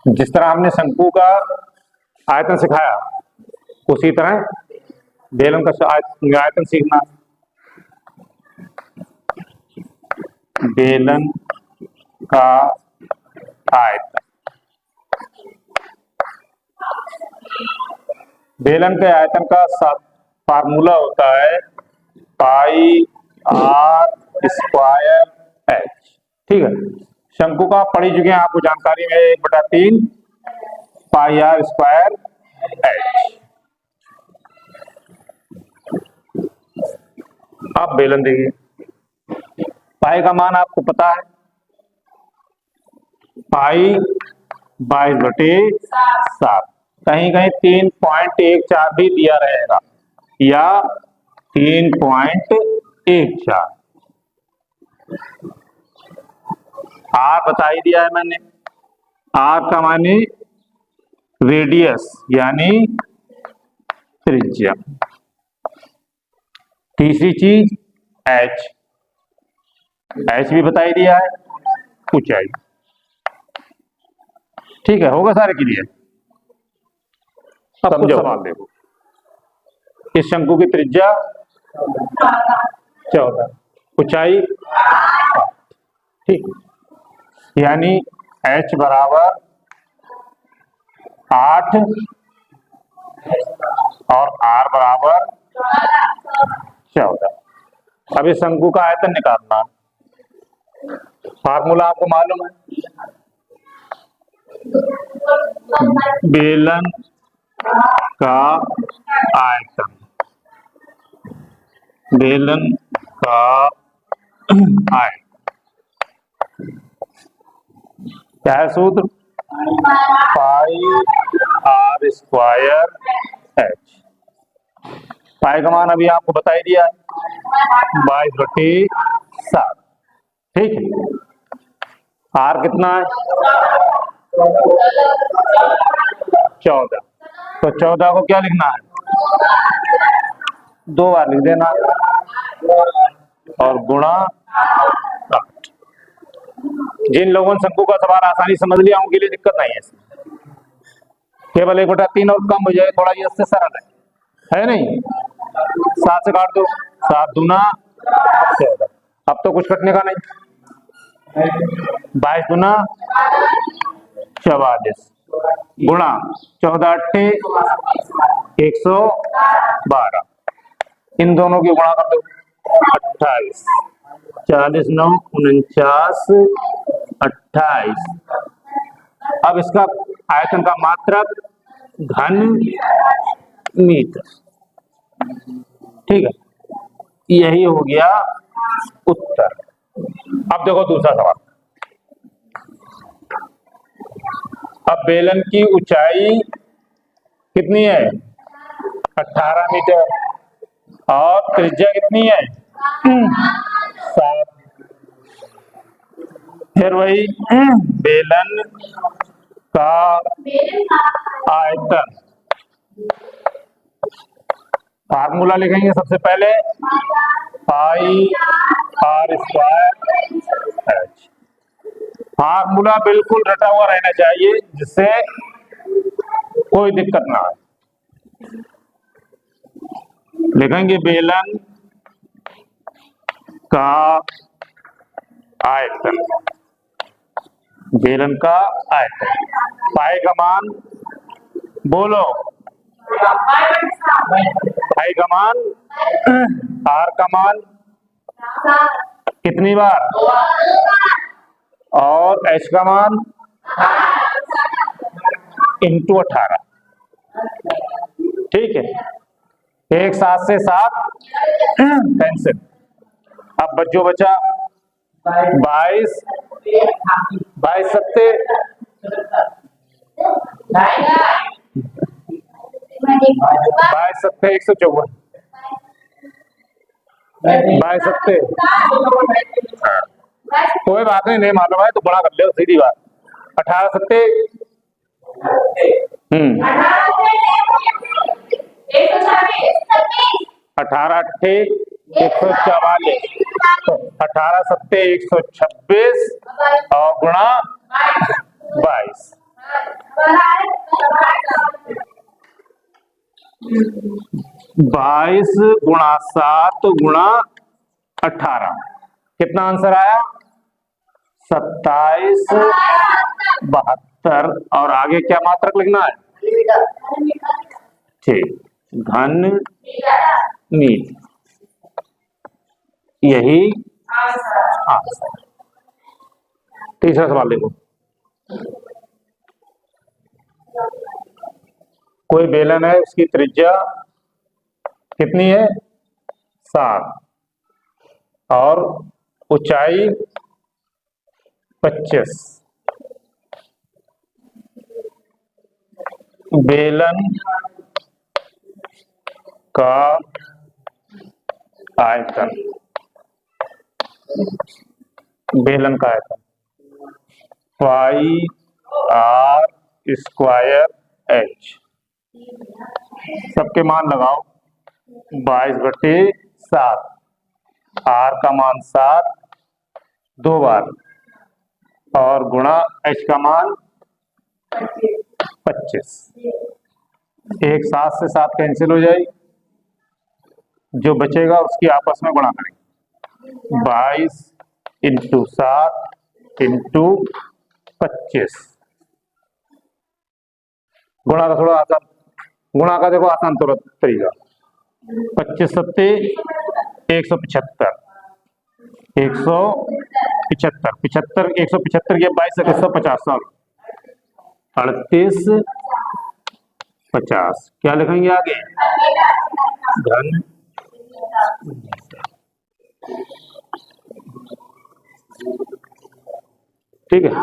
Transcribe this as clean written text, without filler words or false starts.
जिस तरह हमने शंकु का आयतन सिखाया उसी तरह बेलन का आयतन सीखना। बेलन का आयतन, बेलन के आयतन का फार्मूला होता है पाई आर स्क्वायर एच। ठीक है, शंकु का पढ़ी चुके हैं, आपको जानकारी में 1/3 पाई आर स्क्वायर एच। अब बेलन देखिए, पाई का मान आपको पता है, पाई 22/7, कहीं कहीं 3.14 भी दिया रहेगा या 3.14। आर बता ही दिया है मैंने, आर का माने रेडियस यानी त्रिज्या। तीसरी चीज एच, एच भी बता ही दिया है, ऊंचाई। ठीक है, होगा सारे क्लियर। अब कुछ सवाल देखो, इस शंकु की त्रिज्या 14, ऊंचाई 8, ठीक, यानी h बराबर 8 और r बराबर 14। अब इस शंकु का आयतन निकालना, फार्मूला आपको मालूम है, बेलन का आयतन, बेलन का आयतन क्या है सूत्र? पाई आर स्क्वायर एच। पाई का मान अभी आपको बता ही दिया है 22/7। ठीक है, आर कितना है? 14। तो 14 को क्या लिखना है? 2 बार लिख देना और गुणा 8। जिन लोगों ने शंकु का सवाल आसानी समझ लिया उनके लिए दिक्कत नहीं है इसमें, केवल 1/3 और कम हो जाए थोड़ा, ये इससे सरल है नहीं? 7 से काट दो, 7 दूना 14। अब तो कुछ कटने का नहीं, 22 दूना 44 गुणा 14 8 112, इन दोनों की गुणा कर दो 28, 40 9 49 28। अब इसका आयतन का मात्रक घन मीटर। ठीक है, यही हो गया उत्तर। अब देखो दूसरा सवाल, अब बेलन की ऊंचाई कितनी है? 18 मीटर और त्रिज्या कितनी है? 7। फिर वही बेलन का आयतन, फार्मूला लिखेंगे सबसे पहले पाई आर स्क्वायर एच। फार्मूला बिल्कुल रटा हुआ रहना चाहिए जिससे कोई दिक्कत ना आए। लिखेंगे बेलन का आयतन, बेलन का आयतन, पाई का मान बोलो, पाई का मान, आर का मान कितनी बार, और एच का मान इंटू 18। ठीक है, एक 7 से 7 कैंसिल, अब जो बचा 22 22 सत्ते 22 सत्ते 154, 22 सत्ते, कोई बात नहीं मालूम है तो बड़ा कर ले, सीधी बात। 18 सत्ते 18 अट्ठे 144, तो 18 सत्ते 126 और गुणा 22। बाईस गुणा 7 गुणा 18, कितना आंसर आया? 27 72। और आगे क्या मात्रक लिखना है? ठीक, घन मीटर, यही आंसर। तीसरा सवाल देखो, कोई बेलन है, उसकी त्रिज्या कितनी है? 7 और ऊंचाई 25। बेलन का आयतन, बेलन का आयतन पाई आर स्क्वायर एच। सबके मान लगाओ, 22/7, आर का मान 7 2 बार और गुणा एच का मान 25। एक 7 से 7 कैंसिल हो जाएगी, जो बचेगा उसकी आपस में गुणा करेंगे। 22 × 7 × 25। गुणा का थोड़ा आसान, गुणा का देखो आसान तरीका। 25 सत्ते 175, 175, 75 175 के 22 से 150, 38 50। क्या लिखेंगे आगे? घन। ठीक है।